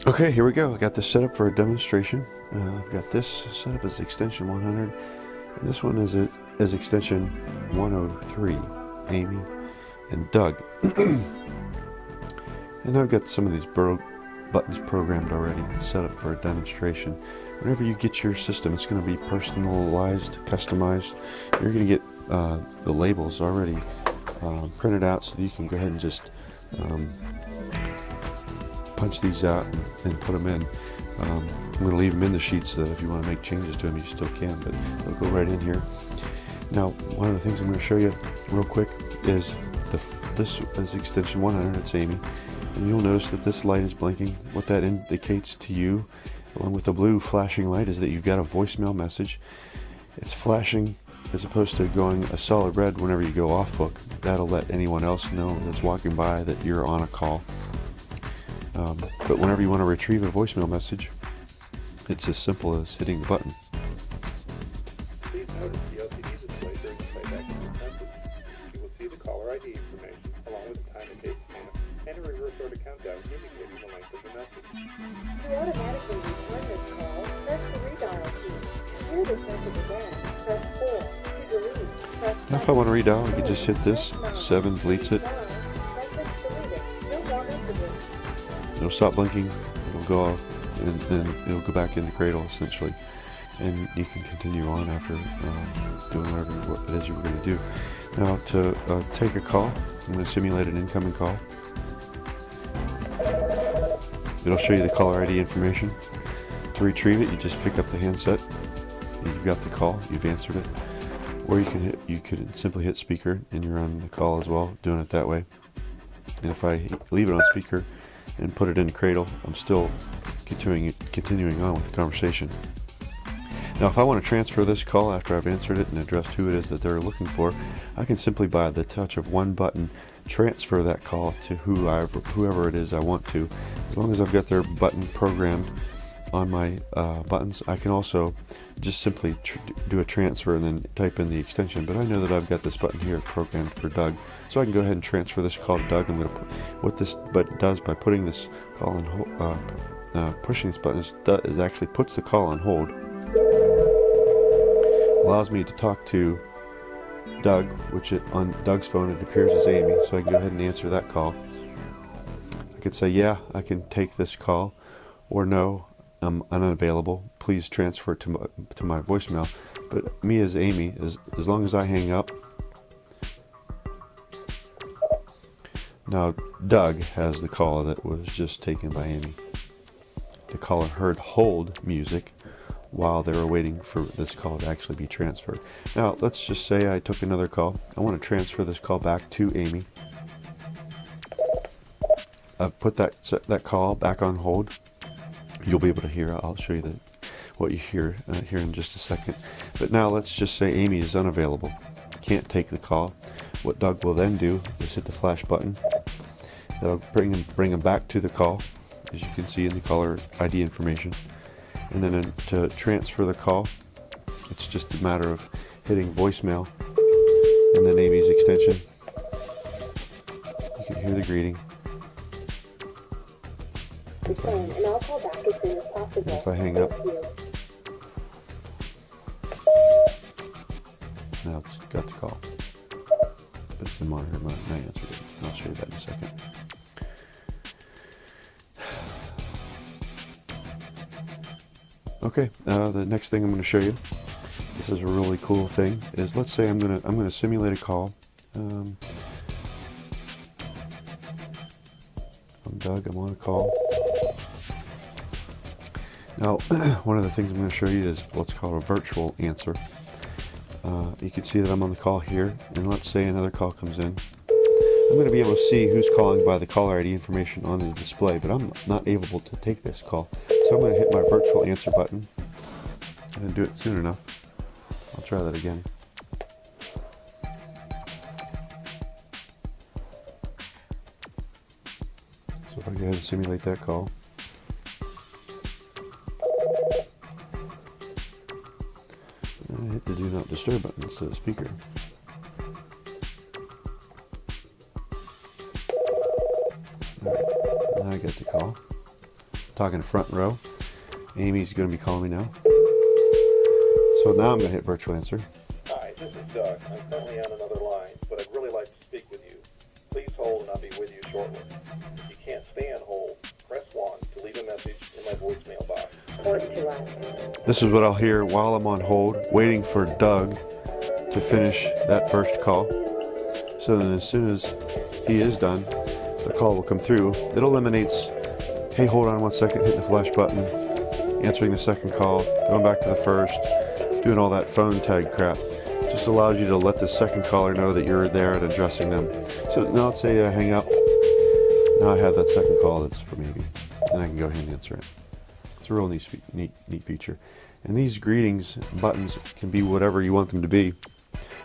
Okay, here we go. I got this set up for a demonstration. I've got this set up as extension 100, and this one is extension 103, Amy and Doug. And I've got some of these buttons programmed already, set up for a demonstration. Whenever you get your system, it's going to be personalized, customized. You're going to get the labels already printed out so that you can go ahead and just punch these out and put them in. I'm going to leave them in the sheet so that if you want to make changes to them, you still can, but they'll go right in here. Now, one of the things I'm going to show you real quick is this is extension 100, it's Amy, and you'll notice that this light is blinking. What that indicates to you, along with the blue flashing light, is that you've got a voicemail message. It's flashing as opposed to going a solid red whenever you go off hook. That'll let anyone else know that's walking by that you're on a call. But whenever you want to retrieve a voicemail message, it's as simple as hitting the button. Please notice the LCD display during the playback of this message. You will see the caller ID information along with the time it takes and a reverse order countdown indicating the length of the message. To automatically return this call, press the redial key. To hear this message again, press 4. To delete, press 7. Now if I want to redial, I can just hit this. 7 deletes it. It'll stop blinking, it'll go off, and then it'll go back into cradle essentially. And you can continue on after doing whatever it is you were going to do. Now to take a call, I'm going to simulate an incoming call. It'll show you the caller ID information. To retrieve it, you just pick up the handset. You've got the call, you've answered it. Or you could simply hit speaker and you're on the call as well, doing it that way. And if I leave it on speaker and put it in cradle, I'm still continuing on with the conversation. Now if I want to transfer this call after I've answered it and addressed who it is that they're looking for, I can simply by the touch of one button transfer that call to whoever it is I want to. As long as I've got their button programmed on my buttons, I can also just simply do a transfer and then type in the extension. But I know that I've got this button here programmed for Doug, so I can go ahead and transfer this call to Doug. I'm going to what this button does by putting this call on hold, pushing this button is actually puts the call on hold. Allows me to talk to Doug, which on Doug's phone it appears as Amy, so I can go ahead and answer that call. I could say, yeah, I can take this call, or no, I'm unavailable, please transfer to my voicemail. But me as Amy, as long as I hang up, now Doug has the call that was just taken by Amy. The caller heard hold music while they were waiting for this call to actually be transferred. Now let's just say I took another call. I want to transfer this call back to Amy. I've put that call back on hold. You'll be able to hear. I'll show you what you hear here in just a second. But now let's just say Amy is unavailable, can't take the call. What Doug will then do is hit the flash button. That'll bring him back to the call, as you can see in the caller ID information. And then to transfer the call, it's just a matter of hitting voicemail and then Amy's extension. You can hear the greeting. And I'll call back as soon as possible. If I hang up, now it's got the call. But it's in monitor mode, and I answered it. I'll show you that in a second. Okay, the next thing I'm going to show you, this is a really cool thing, is let's say I'm going to simulate a call. I'm Doug, I'm on a call. Now, one of the things I'm going to show you is what's called a virtual answer. You can see that I'm on the call here, and let's say another call comes in. I'm going to be able to see who's calling by the caller ID information on the display, but I'm not able to take this call. So I'm going to hit my virtual answer button. I didn't do it soon enough. I'll try that again. So if I go ahead and simulate that call. I hit the do not disturb button instead of speaker. Now I get the call. talking front row. Amy's going to be calling me now. So now I'm going to hit virtual answer. Hi, this is Doug. I'm currently on another line, but I'd really like to speak with you. Please hold and I'll be with you shortly. If you can't stay on hold, press 1 to leave a message in my voicemail box. This is what I'll hear while I'm on hold, waiting for Doug to finish that first call. So then as soon as he is done, the call will come through. It eliminates, hey, hold on 1 second, hitting the flash button, answering the second call, going back to the first, doing all that phone tag crap. Just allows you to let the second caller know that you're there and addressing them. So now let's say I hang up. Now I have that second call that's from Amy, and I can go ahead and answer it. It's a real neat feature. And these greetings buttons can be whatever you want them to be.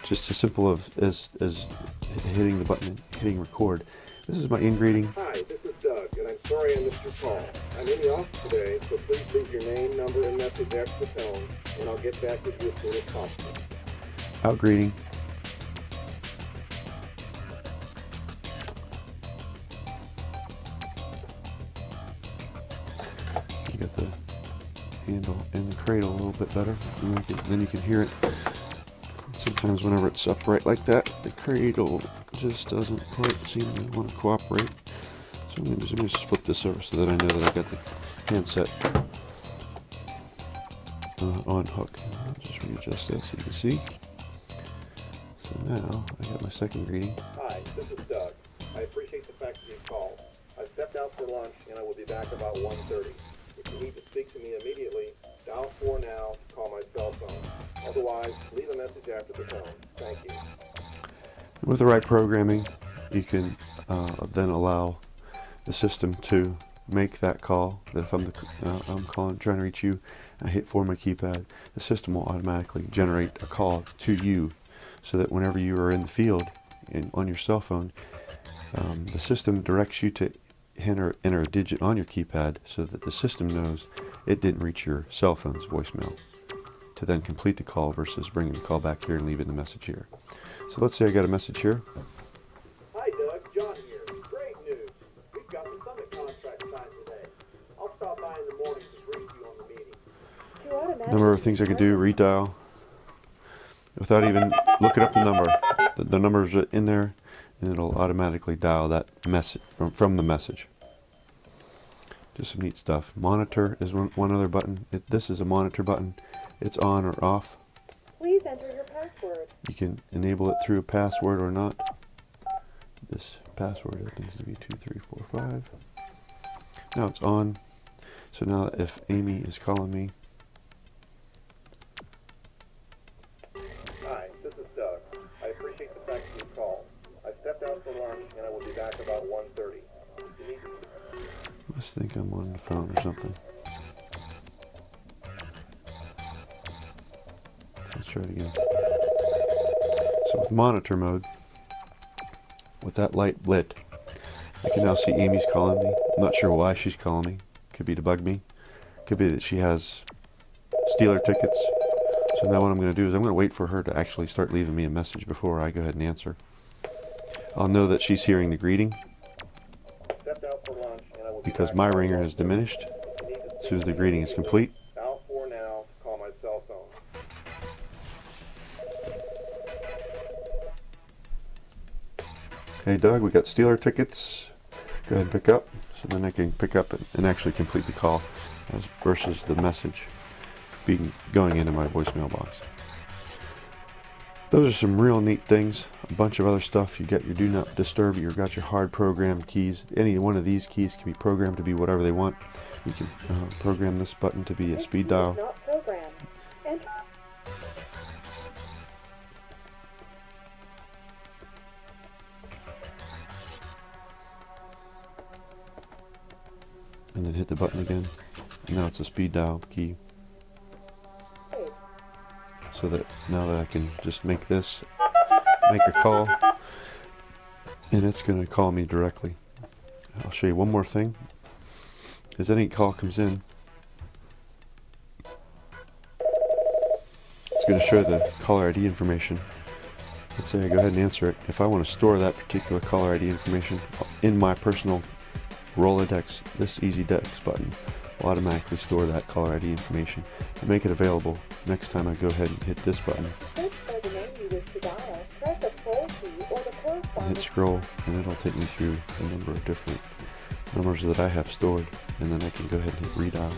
Just as simple as hitting the button, hitting record. This is my in-greeting. Hi, this is Doug, and I'm sorry I missed your call. I'm in the office today, so please leave your name, number, and message after the tone, and I'll get back with you as soon as possible. Out greeting. You got the handle and the cradle a little bit better, and then you can hear it. Sometimes whenever it's upright like that, the cradle just doesn't quite seem to want to cooperate. So I'm going to just flip this over so that I know that I got the handset on hook. I'll just readjust that so you can see. So now I got my second greeting. Hi, this is Doug. I appreciate the fact that you called. I stepped out for lunch and I will be back about 1:30. If you need to speak to me immediately, dial 4 now to call my cell phone. Otherwise, leave a message after the tone. Thank you. With the right programming, you can then allow the system to make that call. That if I'm trying to reach you, I hit 4 on my keypad, the system will automatically generate a call to you, so that whenever you are in the field and on your cell phone, the system directs you to enter a digit on your keypad so that the system knows it didn't reach your cell phone's voicemail to then complete the call versus bringing the call back here and leaving the message here. So let's say I got a message here. Hi Doug, John here. Great news. We've got the summit contract signed today. I'll stop by in the morning to brief you on the meeting. Number of things I could do, redial, without even looking up the number. The numbers are in there, and it'll automatically dial that message from the message. Just some neat stuff. Monitor is one other button. This is a monitor button. It's on or off. Please enter your password. You can enable it through a password or not. This password needs to be 2345. Now it's on. So now if Amy is calling me, Hi, this is Doug. I appreciate the fact that you called. I stepped out for lunch and I will be back about 1:30. If you need to let's think I'm on the phone or something. Let's try it again. So with monitor mode, with that light lit, I can now see Amy's calling me. I'm not sure why she's calling me. Could be to bug me. Could be that she has Steeler tickets. So now what I'm going to do is I'm going to wait for her to actually start leaving me a message before I go ahead and answer. I'll know that she's hearing the greeting stepped out for lunch and I will be because back my about ringer has 1:30. diminished If you need to as speak soon as the to me greeting is immediately, complete. dial 4 now to call my cell phone. Hey Doug, we got Steeler tickets. Go ahead and pick up. So then I can pick up and actually complete the call versus the message going into my voicemail box. Those are some real neat things. A bunch of other stuff. You got your do not disturb. You've got your hard programmed keys. Any one of these keys can be programmed to be whatever they want. You can program this button to be a speed dial. Not programmed. Enter. And then hit the button again. And now it's a speed dial key. So that now that I can just make this, make a call, and it's going to call me directly. I'll show you one more thing. As any call comes in, it's going to show the caller ID information. Let's say I go ahead and answer it. If I want to store that particular caller ID information in my personal Rolodex, this EasyDex button will automatically store that caller ID information and make it available next time I go ahead and hit this button Search by the name you wish to dial. Press the full key or the and corresponding. hit scroll, and it'll take me through a number of different numbers that I have stored, and then I can go ahead and hit redial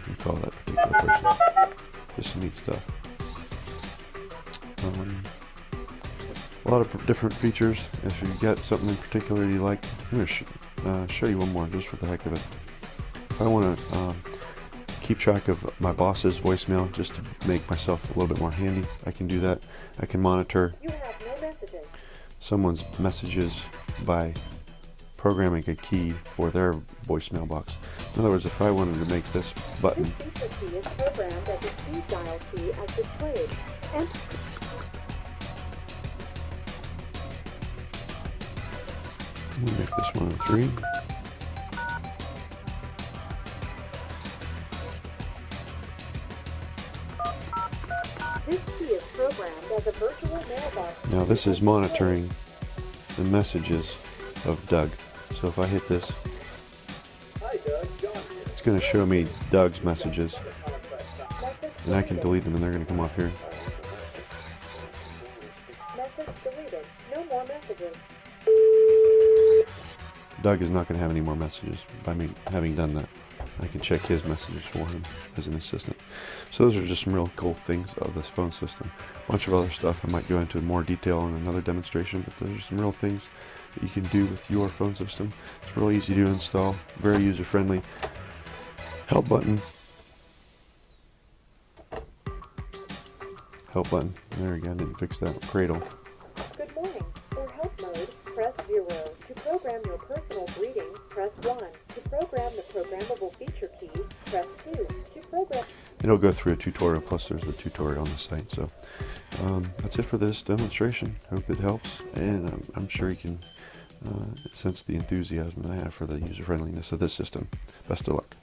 and call that particular person. Just some neat stuff. A lot of different features. If you've got something in particular you like, I'm going to show you one more just for the heck of it. If I want to keep track of my boss's voicemail just to make myself a little bit more handy, I can do that. I can monitor You have no messages. someone's messages by programming a key for their voicemail box. In other words, if I wanted to make this button This feature key is programmed as a speed dial key as displayed. And I'm going to make this 103. this key is programmed as a virtual mailbox. Now this is monitoring the messages of Doug. So if I hit this, Hi, Doug. John here. it's going to show me Doug's messages, Message and I can deleted. delete them, and they're going to come off here. Message deleted. No more messages. Doug is not going to have any more messages by me having done that. I can check his messages for him as an assistant. So those are just some real cool things of this phone system. A bunch of other stuff I might go into in more detail in another demonstration, but those are some real things that you can do with your phone system. It's real easy to install, very user friendly. Help button. Help button. There we go, I didn't fix that. Cradle. Good morning. For help mode, press 0. To program your personal greeting, press 1. To program the programmable feature key, press 2. To program... It'll go through a tutorial, plus there's the tutorial on the site. So that's it for this demonstration. Hope it helps, and I'm sure you can sense the enthusiasm that I have for the user friendliness of this system. Best of luck.